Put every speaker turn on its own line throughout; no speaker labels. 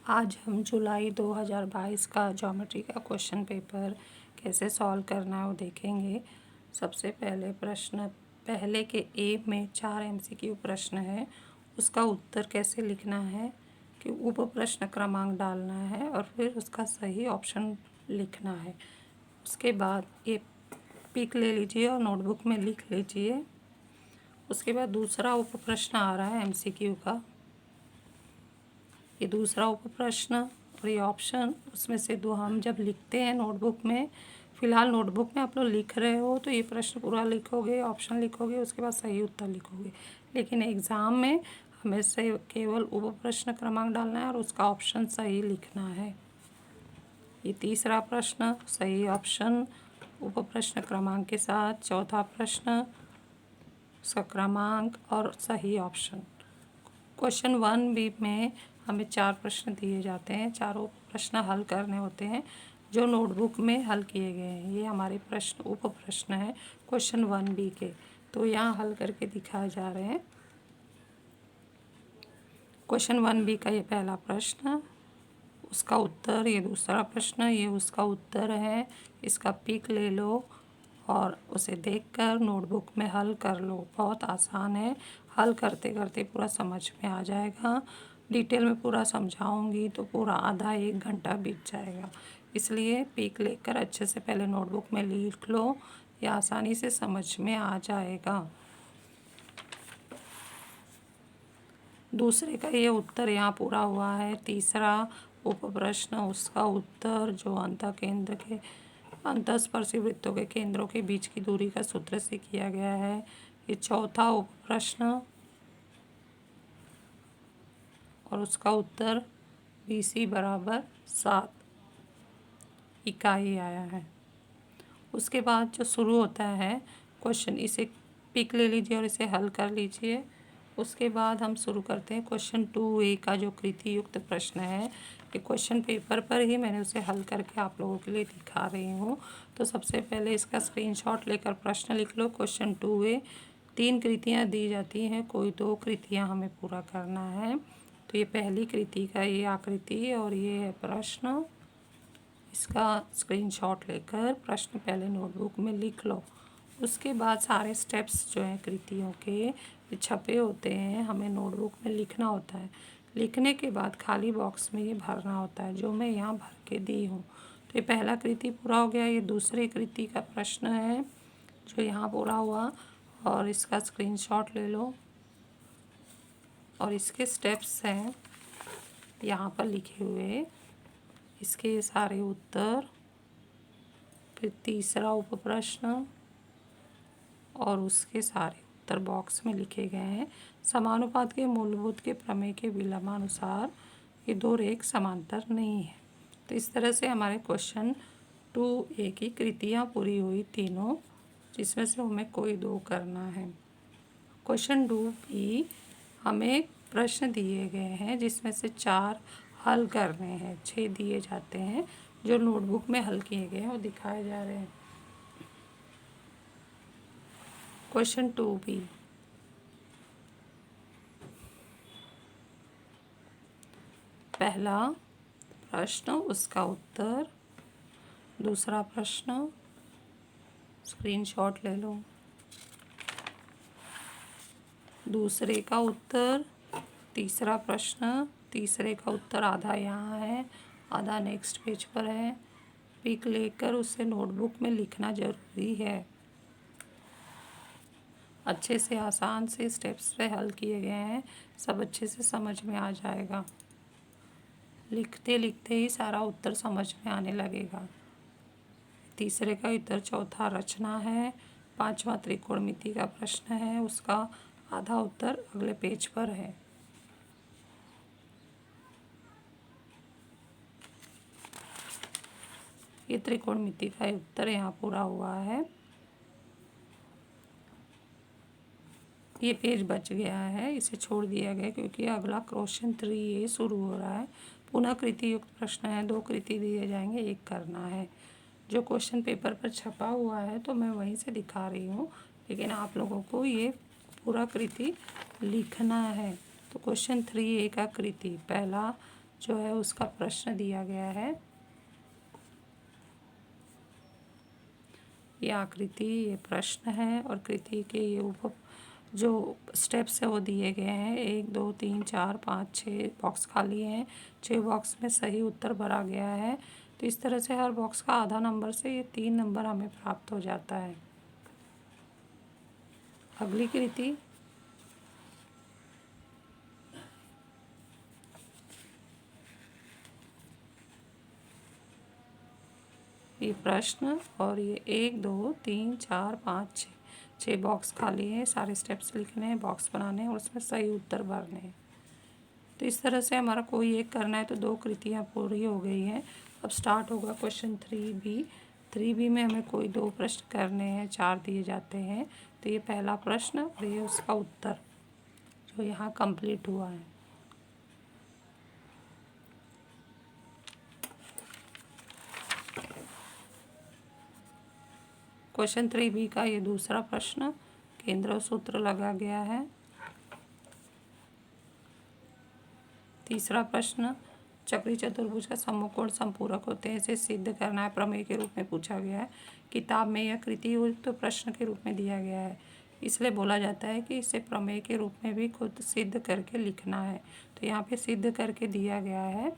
आज हम जुलाई 2022 का ज्योमेट्री का क्वेश्चन पेपर कैसे सॉल्व करना है वो देखेंगे। सबसे पहले प्रश्न पहले के ए में 4 एमसीक्यू प्रश्न है, उसका उत्तर कैसे लिखना है कि उप प्रश्न क्रमांक डालना है और फिर उसका सही ऑप्शन लिखना है। उसके बाद ये पिक ले लीजिए और नोटबुक में लिख लीजिए। उसके बाद दूसरा उप प्रश्न आ रहा है एमसीक्यू का, ये दूसरा उप प्रश्न और ये ऑप्शन, उसमें से दो हम जब लिखते हैं नोटबुक में, फ़िलहाल नोटबुक में आप लोग लिख रहे हो तो ये प्रश्न पूरा लिखोगे, ऑप्शन लिखोगे, उसके बाद सही उत्तर लिखोगे। लेकिन एग्ज़ाम में हमें से केवल उप प्रश्न क्रमांक डालना है और उसका ऑप्शन सही लिखना है। ये तीसरा प्रश्न सही ऑप्शन उप प्रश्न क्रमांक के साथ, चौथा प्रश्न उसका क्रमांक और सही ऑप्शन। क्वेश्चन 1B में हमें 4 प्रश्न दिए जाते हैं, चारों प्रश्न हल करने होते हैं जो नोटबुक में हल किए गए हैं। ये हमारे प्रश्न उप प्रश्न है क्वेश्चन 1B के, तो यहाँ हल करके दिखाए जा रहे हैं। क्वेश्चन 1B का ये पहला प्रश्न, उसका उत्तर ये दूसरा प्रश्न, ये उसका उत्तर है। इसका पिक ले लो और उसे देखकर नोटबुक में हल कर लो। बहुत आसान है, हल करते करते पूरा समझ में आ जाएगा। डिटेल में पूरा समझाऊंगी तो पूरा आधा 1 घंटा बीत जाएगा, इसलिए पिक लेकर अच्छे से पहले नोटबुक में लिख लो, ये आसानी से समझ में आ जाएगा। दूसरे का ये उत्तर यहाँ पूरा हुआ है। तीसरा उप प्रश्न, उसका उत्तर जो अंतःकेंद्र के अंतःस्पर्शी वृत्तों के केंद्रों के बीच की दूरी का सूत्र से किया गया है। ये चौथा उप प्रश्न और उसका उत्तर BC बराबर 7 इकाई आया है। उसके बाद जो शुरू होता है क्वेश्चन, इसे पिक ले लीजिए और इसे हल कर लीजिए। उसके बाद हम शुरू करते हैं क्वेश्चन 2A का जो कृति युक्त प्रश्न है। कि क्वेश्चन पेपर पर ही मैंने उसे हल करके आप लोगों के लिए दिखा रही हूँ। तो सबसे पहले इसका स्क्रीनशॉट लेकर प्रश्न लिख लो। क्वेश्चन 2A, 3 कृतियाँ दी जाती हैं, कोई 2 कृतियाँ हमें पूरा करना है। तो ये पहली कृति का ये आकृति और ये है प्रश्न। इसका स्क्रीनशॉट लेकर प्रश्न पहले नोटबुक में लिख लो। उसके बाद सारे स्टेप्स जो हैं कृतियों के छपे होते हैं, हमें नोटबुक में लिखना होता है। लिखने के बाद खाली बॉक्स में ये भरना होता है, जो मैं यहाँ भर के दी हूँ। तो ये पहला कृति पूरा हो गया। ये दूसरे कृति का प्रश्न है जो यहाँ पूरा हुआ, और इसका स्क्रीनशॉट ले लो और इसके स्टेप्स हैं यहाँ पर लिखे हुए, इसके सारे उत्तर। फिर तीसरा उप प्रश्न और उसके सारे उत्तर बॉक्स में लिखे गए हैं। समानुपात के मूलभूत के प्रमेय के विलंबानुसार ये 2 रेख समांतर नहीं है। तो इस तरह से हमारे क्वेश्चन 2A की कृतियाँ पूरी हुई तीनों, जिसमें से हमें कोई 2 करना है। क्वेश्चन 2B हमें प्रश्न दिए गए हैं जिसमें से 4 हल करने हैं। 6 दिए जाते हैं जो नोटबुक में हल किए गए हैं और दिखाए जा रहे हैं। क्वेश्चन 2B, पहला प्रश्न उसका उत्तर, दूसरा प्रश्न स्क्रीनशॉट ले लो, दूसरे का उत्तर, तीसरा प्रश्न, तीसरे का उत्तर आधा यहाँ है, आधा नेक्स्ट पेज पर है। पिक लेकर उसे नोटबुक में लिखना ज़रूरी है। अच्छे से आसान से स्टेप्स पे हल किए गए हैं, सब अच्छे से समझ में आ जाएगा। लिखते लिखते ही सारा उत्तर समझ में आने लगेगा। तीसरे का उत्तर चौथा रचना है। 5वां त्रिकोणमिति का प्रश्न है, उसका आधा उत्तर अगले पेज पर है। ये त्रिकोणमिति का उत्तर यहाँ पूरा हुआ है। ये पेज बच गया है, इसे छोड़ दिया गया क्योंकि अगला क्वेश्चन 3A शुरू हो रहा है। पुनः कृति युक्त प्रश्न है, 2 कृति दिए जाएंगे, 1 करना है। जो क्वेश्चन पेपर पर छपा हुआ है तो मैं वहीं से दिखा रही हूँ, लेकिन आप लोगों को ये पूरा कृति लिखना है। तो क्वेश्चन 3A का कृति, पहला जो है उसका प्रश्न दिया गया है। ये आकृति, ये प्रश्न है और कृति के ये उप जो स्टेप्स है वो दिए गए हैं। 1 2 3 4 5 6 बॉक्स खाली हैं। 6 बॉक्स में सही उत्तर भरा गया है। तो इस तरह से हर बॉक्स का आधा नंबर से ये 3 नंबर हमें प्राप्त हो जाता है। अगली कृति, ये प्रश्न और ये 1 2 3 4 5 6 बॉक्स खाली है। सारे स्टेप्स लिखने हैं, बॉक्स बनाने हैं और उसमें सही उत्तर भरने हैं। तो इस तरह से हमारा कोई एक करना है तो 2 कृतियाँ पूरी हो गई हैं। अब स्टार्ट होगा क्वेश्चन 3B। 3B में हमें कोई 2 प्रश्न करने हैं, 4 दिए जाते हैं। तो ये पहला प्रश्न और ये उसका उत्तर जो यहाँ कंप्लीट हुआ है। क्वेश्चन 3B का ये दूसरा प्रश्न, केंद्र सूत्र लगा गया है। तीसरा प्रश्न, चक्री चतुर्भुज का समकोण संपूरक होते हैं, इसे सिद्ध करना है, प्रमेय के रूप में पूछा गया है। किताब में यह कृति तो प्रश्न के रूप में दिया गया है, इसलिए बोला जाता है कि इसे प्रमेय के रूप में भी खुद सिद्ध करके लिखना है। तो यहाँ पे सिद्ध करके दिया गया है,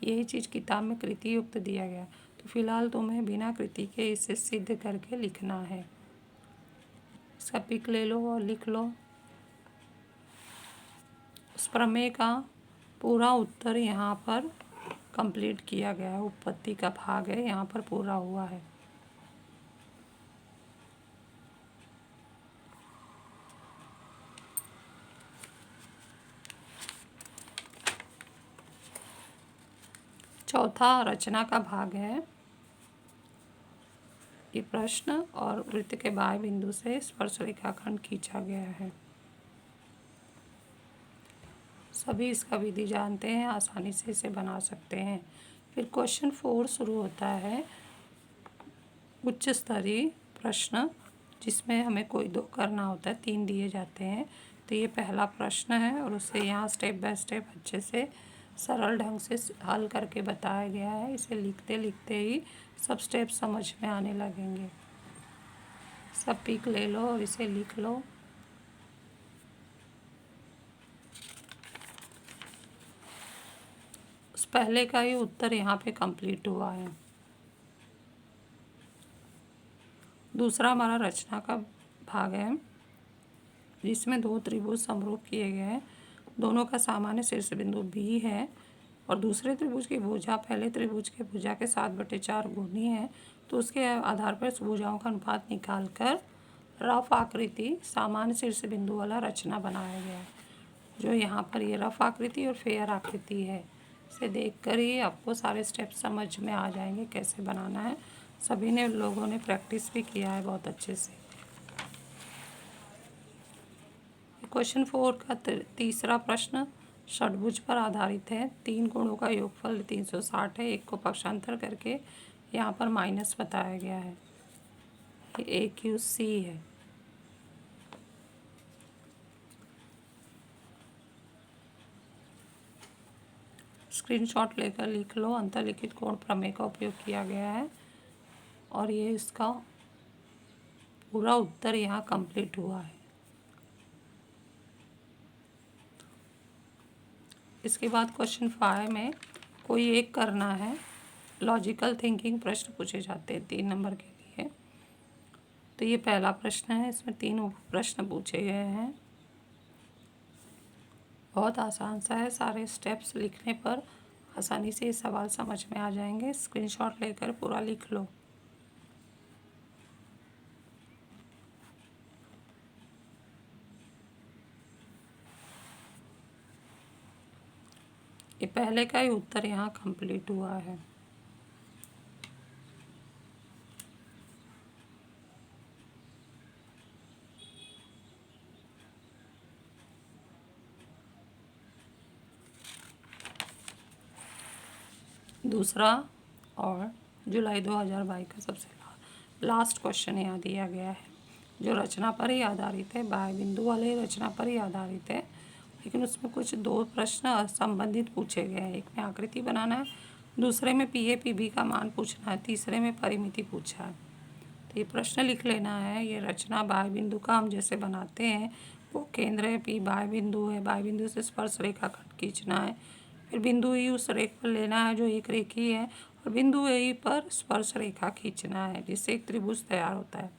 यही चीज़ किताब में कृति युक्त दिया गया। तो फिलहाल तुम्हें बिना कृति के इसे सिद्ध करके लिखना है। इसका पिक ले लो और लिख लो। उस प्रमेय का पूरा उत्तर यहाँ पर कंप्लीट किया गया है। उत्पत्ति का भाग है, यहाँ पर पूरा हुआ है। चौथा रचना का भाग है। ये प्रश्न और वृत्त के बाह्य बिंदु से स्पर्श रेखाखंड खींचा गया है। सभी इसका विधि जानते हैं, आसानी से इसे बना सकते हैं। फिर क्वेश्चन 4 शुरू होता है, उच्च स्तरीय प्रश्न, जिसमें हमें कोई 2 करना होता है, 3 दिए जाते हैं। तो ये पहला प्रश्न है और उसे यहाँ स्टेप बाय स्टेप अच्छे से सरल ढंग से हल करके बताया गया है। इसे लिखते लिखते ही सब स्टेप समझ में आने लगेंगे। सब पिक ले लो और इसे लिख लो। उस पहले का ही उत्तर यहाँ पे कंप्लीट हुआ है। दूसरा हमारा रचना का भाग है, जिसमें 2 त्रिभुज समरूप किए गए हैं। दोनों का सामान्य शीर्ष बिंदु B है और दूसरे त्रिभुज की भुजा पहले त्रिभुज के भुजा के 7/4 गुनी है। तो उसके आधार पर भुजाओं का अनुपात निकाल कर रफ आकृति सामान्य शीर्ष बिंदु वाला रचना बनाया गया है। जो यहाँ पर ये रफ आकृति और फेयर आकृति है, इसे देखकर ही आपको सारे स्टेप समझ में आ जाएंगे कैसे बनाना है। सभी ने लोगों ने प्रैक्टिस भी किया है बहुत अच्छे से। क्वेश्चन 4 का तीसरा प्रश्न षटभुज पर आधारित है। 3 गुणों का योगफल 360 है। एक को पक्षांतर करके यहाँ पर माइनस बताया गया है। ये AQC है। स्क्रीनशॉट लेकर लिख लो। अंतर्लिखित कोण प्रमेय का उपयोग किया गया है और ये इसका पूरा उत्तर यहाँ कंप्लीट हुआ है। इसके बाद क्वेश्चन 5 में कोई एक करना है। लॉजिकल थिंकिंग प्रश्न पूछे जाते हैं 3 नंबर के लिए। तो ये पहला प्रश्न है, इसमें 3 उप प्रश्न पूछे गए हैं। बहुत आसान सा है, सारे स्टेप्स लिखने पर आसानी से ये सवाल समझ में आ जाएंगे। स्क्रीनशॉट लेकर पूरा लिख लो। ये पहले का ही उत्तर यहाँ कंप्लीट हुआ है। दूसरा और जुलाई 2022 का सबसे लास्ट क्वेश्चन यहाँ दिया गया है, जो रचना पर ही आधारित है, बाह्य बिंदु वाले रचना पर ही आधारित है। लेकिन उसमें कुछ 2 प्रश्न संबंधित पूछे गए हैं। एक में आकृति बनाना है, दूसरे में पी ए पी बी का मान पूछना है, तीसरे में परिमिति पूछा है। तो ये प्रश्न लिख लेना है। ये रचना बाह्य बिंदु का हम जैसे बनाते हैं, वो केंद्र है, पी बाह्य बिंदु है, बाह्य बिंदु से स्पर्श रेखा खींचना है। फिर बिंदु ई उस रेखा पर लेना है जो एक रेखी है, और बिंदु ए पर स्पर्श रेखा खींचना है, जिससे एक त्रिभुज तैयार होता है।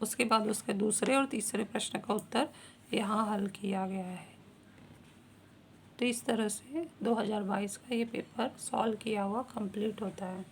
उसके बाद उसके दूसरे और तीसरे प्रश्न का उत्तर यहाँ हल किया गया है। तो इस तरह से 2022 का ये पेपर सॉल्व किया हुआ कंप्लीट होता है।